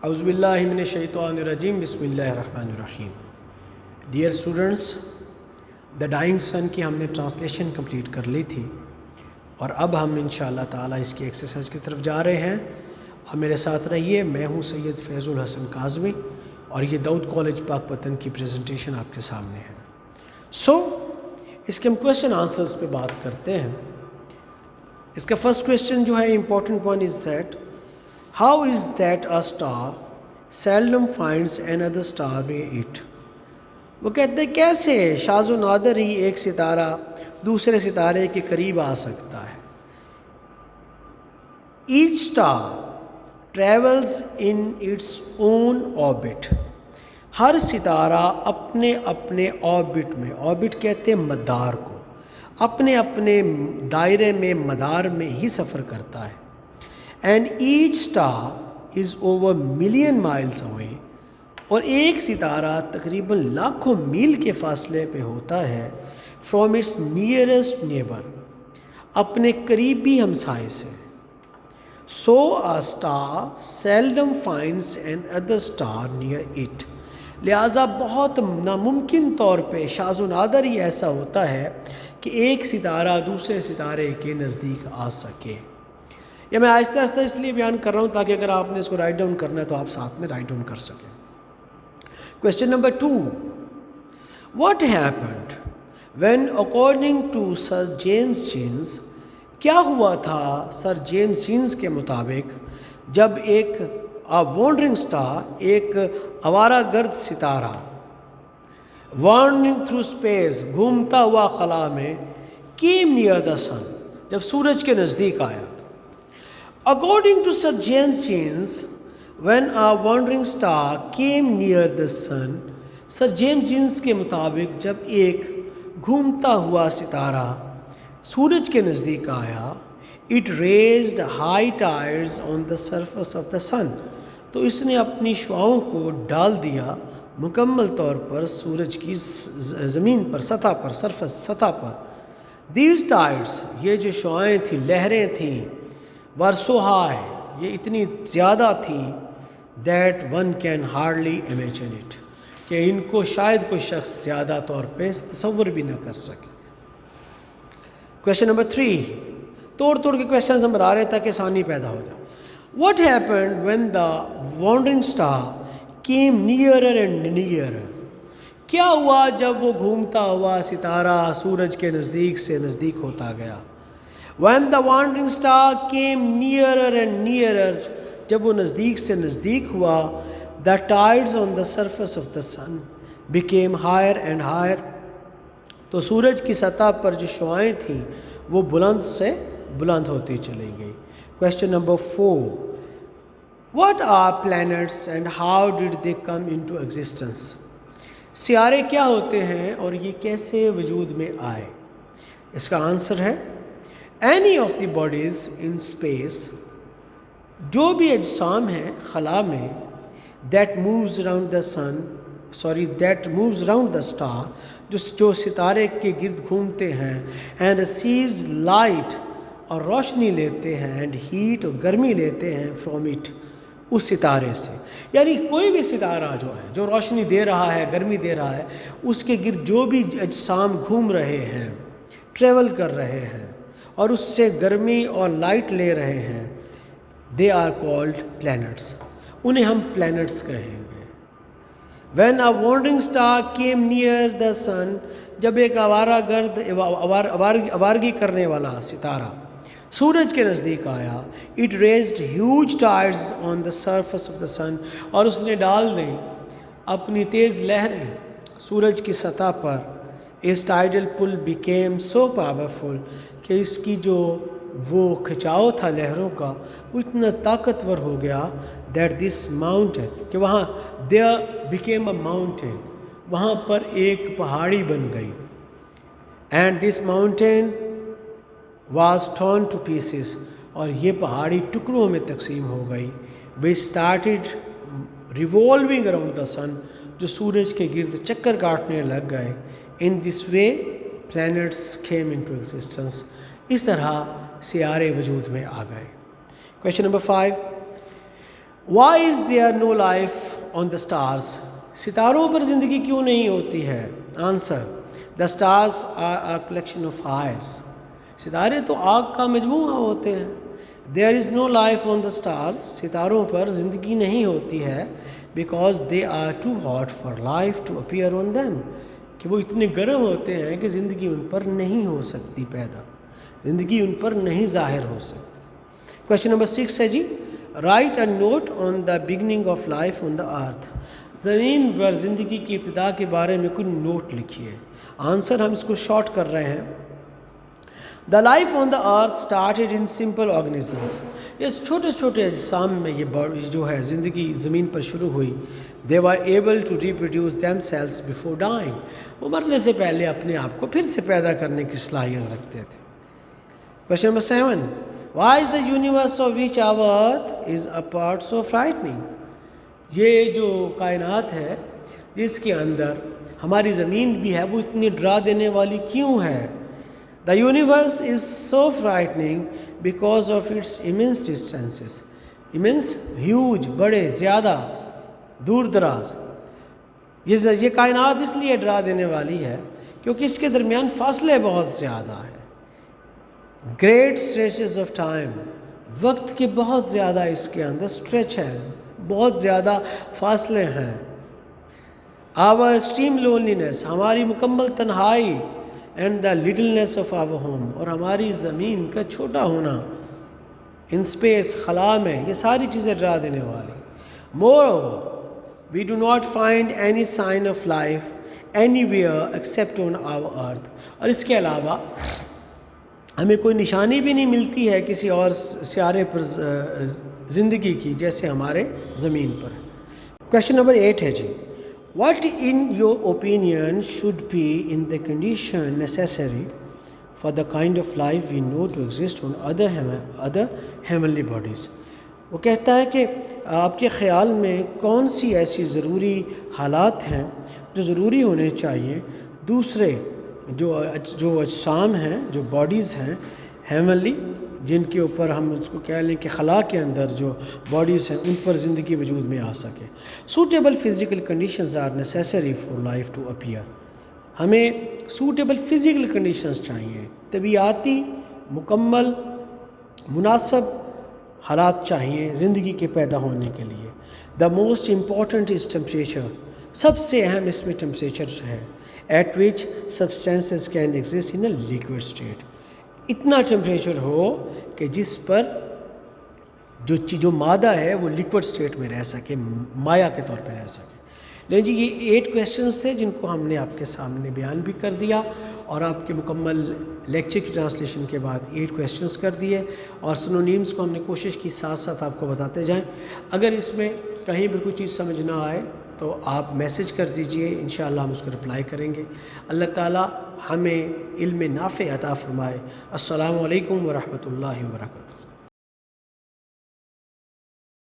اعوذ باللہ من الشیطان الرجیم بسم اللہ الرحمن الرحیم. ڈیئر اسٹوڈنٹس، دا ڈائنگ سن کی ہم نے ٹرانسلیشن کمپلیٹ کر لی تھی اور اب ہم انشاءاللہ تعالی اس کی ایکسرسائز کی طرف جا رہے ہیں. اب میرے ساتھ رہیے. میں ہوں سید فیض الحسن کاظمی اور یہ داؤد کالج پاک پتن کی پریزنٹیشن آپ کے سامنے ہے. اس کے ہم کویشچن آنسرز پہ بات کرتے ہیں. اس کا فرسٹ کویشچن جو ہے important one is that how is that a star seldom finds another star near it. وہ کہتے ہیں کیسے شاذ و نادر ہی ایک ستارہ دوسرے ستارے کے قریب آ سکتا ہے. each star travels in its own orbit. ہر ستارہ اپنے اپنے آربٹ میں، آربٹ کہتے ہیں مدار کو، اپنے اپنے دائرے میں مدار میں ہی سفر کرتا ہے. and each star is over million miles away. اور ایک ستارہ تقریباً لاکھوں میل کے فاصلے پہ ہوتا ہے from its nearest neighbor، اپنے قریبی ہمسائے سے. so a star seldom finds another star near it. لہٰذا بہت ناممکن طور پہ شاذ و نادر ہی ایسا ہوتا ہے کہ ایک ستارہ دوسرے ستارے کے نزدیک آ سکے. یا میں آہستہ آہستہ اس لیے بیان کر رہا ہوں تاکہ اگر آپ نے اس کو رائٹ ڈاؤن کرنا ہے تو آپ ساتھ میں رائٹ ڈاؤن کر سکیں. Question number 2. What happened when according to sir James Jeans, کیا ہوا تھا سر جیمز جینس کے مطابق جب ایک وانڈرنگ سٹار، ایک آوارہ گرد ستارہ، وانڈرنگ تھرو اسپیس، گھومتا ہوا خلا میں، کیم نیئر دا سن، جب سورج کے نزدیک آیا. According to Sir James Jeans, when a wandering star came near the sun, Sir James Jeans کے مطابق جب ایک گھومتا ہوا ستارہ سورج کے نزدیک آیا، it raised high tides on the surface of the sun، تو اس نے اپنی شعاؤں کو ڈال دیا مکمل طور پر سورج کی زمین پر، سطح پر، سطح پر. These tides، یہ جو شعائیں تھیں، لہریں تھیں، were so high، یہ اتنی زیادہ تھیں that one can hardly imagine it، کہ ان کو شاید کوئی شخص زیادہ طور پہ تصور بھی نہ کر سکے. Question number 3. توڑ کے کویشچنز ہم بنا رہے ہیں تاکہ آسانی پیدا ہو جائے. What happened when the wandering star came nearer and nearer؟ کیا ہوا جب وہ گھومتا ہوا ستارہ سورج کے نزدیک سے نزدیک ہوتا گیا. When the wandering star came nearer and nearer، جب وہ نزدیک سے نزدیک ہوا، the tides on the surface of the sun became higher and higher، تو سورج کی سطح پر جو شعائیں تھیں وہ بلند سے بلند ہوتی چلی گئی. Question number 4. What are planets and how did they come into existence؟ سیارے کیا ہوتے ہیں اور یہ کیسے وجود میں آئے؟ اس کا آنسر ہے any of the bodies in space، جو بھی اجسام ہیں خلا میں، that moves around the star، جو ستارے کے گرد گھومتے ہیں، and receives light، اور روشنی لیتے ہیں، and heat، اور گرمی لیتے ہیں from it، اس ستارے سے. یعنی کوئی بھی ستارہ جو ہے جو روشنی دے رہا ہے، گرمی دے رہا ہے، اس کے گرد جو بھی اجسام گھوم رہے ہیں، ٹریول کر رہے ہیں اور اس سے گرمی اور لائٹ لے رہے ہیں، they are called planets، انہیں ہم planets کہیں گے. when a wandering star came near the sun، جب ایک آوارہ گرد آوارگی کرنے والا ستارہ سورج کے نزدیک آیا، it raised huge tides on the surface of the sun، اور اس نے ڈال دیں اپنی تیز لہریں سورج کی سطح پر. اس tidal pull became so powerful، کہ اس کی جو وہ کھچاؤ تھا لہروں کا وہ اتنا طاقتور ہو گیا that this mountain، کہ وہاں there became a mountain، وہاں پر ایک پہاڑی بن گئی. and this mountain was torn to pieces، اور یہ پہاڑی ٹکڑوں میں تقسیم ہو گئی. we started revolving around the sun، جو سورج کے گرد چکر کاٹنے لگ گئے. in this way planets came into existence، اس طرح سیارے وجود میں آ گئے. Question number 5. Why is there no life on the stars? ستاروں پر زندگی کیوں نہیں ہوتی ہے؟ Answer: the stars are a collection of fires. ستارے تو آگ کا مجموعہ ہوتے ہیں. There is no life on the stars. ستاروں پر زندگی نہیں ہوتی ہے because they are too hot for life to appear on them. کہ وہ اتنے گرم ہوتے ہیں کہ زندگی ان پر نہیں ہو سکتی پیدا، زندگی ان پر نہیں ظاہر ہو سکتی. کویشچن نمبر 6 ہے جی، write a note on the beginning of life on the earth. زمین پر زندگی کی ابتدا کے بارے میں کوئی نوٹ لکھیے. آنسر ہم اس کو شارٹ کر رہے ہیں. The life on the earth started in simple organisms. اس چھوٹے چھوٹے اجسام میں یہ جو ہے زندگی زمین پر شروع ہوئی. They are able to reproduce them cells before dying. وہ مرنے سے پہلے اپنے آپ کو پھر سے پیدا کرنے کی صلاحیت رکھتے تھے. Question number 7، why is the universe of which our earth is a part so frightening. یہ جو کائنات ہے جس کے اندر ہماری زمین بھی ہے وہ اتنی ڈرا دینے والی کیوں ہے؟ The universe is so frightening because of its immense distances. Immense huge, بڑے، زیادہ، دور دراز. یہ کائنات اس لیے ڈرا دینے والی ہے کیونکہ اس کے درمیان فاصلے بہت زیادہ ہیں. گریٹ اسٹریچز آف ٹائم، وقت کے بہت زیادہ اس کے اندر اسٹریچ ہے، بہت زیادہ فاصلے ہیں. آور ایکسٹریم لونلینس، ہماری مکمل تنہائی. And the littleness of our home, اور ہماری زمین کا چھوٹا ہونا ان اسپیس، خلا میں، یہ ساری چیزیں ڈرا دینے والی. Moreover we do not find any sign of life anywhere except on our earth. اور اس کے علاوہ ہمیں کوئی نشانی بھی نہیں ملتی ہے کسی اور سیارے پر زندگی کی جیسے ہمارے زمین پر. کویشچن نمبر 8 ہے جی، what in your opinion should be in the condition necessary for the kind of life we know to exist on other heavenly bodies. وہ کہتا ہے کہ آپ کے خیال میں کون سی ایسی ضروری حالات ہیں جو ضروری ہونے چاہیے دوسرے جو اجسام ہیں، جو باڈیز ہیں ہیونلی، جن کے اوپر ہم اس کو کہہ لیں کہ خلا کے اندر جو باڈیز ہیں ان پر زندگی وجود میں آ سکے. Suitable physical conditions are necessary for life to appear. ہمیں سوٹیبل فزیکل کنڈیشنز چاہیے، طبیعیاتی مکمل مناسب حالات چاہیے زندگی کے پیدا ہونے کے لیے. The most important is temperature. سب سے اہم اس میں ٹیمپریچر ہے. At which substances can exist in a liquid state. اتنا ٹیمپریچر ہو کہ جس پر جو مادہ ہے وہ لیکوڈ اسٹیٹ میں رہ سکے، مایع کے طور پہ رہ سکے. لیکن جی یہ 8 کویشچنز تھے جن کو ہم نے آپ کے سامنے بیان بھی کر دیا، اور آپ کے مکمل لیکچر کی ٹرانسلیشن کے بعد 8 کویشچنز کر دیے، اور سنونیمز کو ہم نے کوشش کی ساتھ ساتھ آپ کو بتاتے جائیں. اگر اس میں کہیں بھی کوئی چیز سمجھ نہ آئے تو آپ میسج کر دیجئے، انشاءاللہ ہم اس کو رپلائی کریں گے. اللہ تعالیٰ ہمیں علم نافع عطا فرمائے. السلام علیکم ورحمۃ اللہ وبرکاتہ.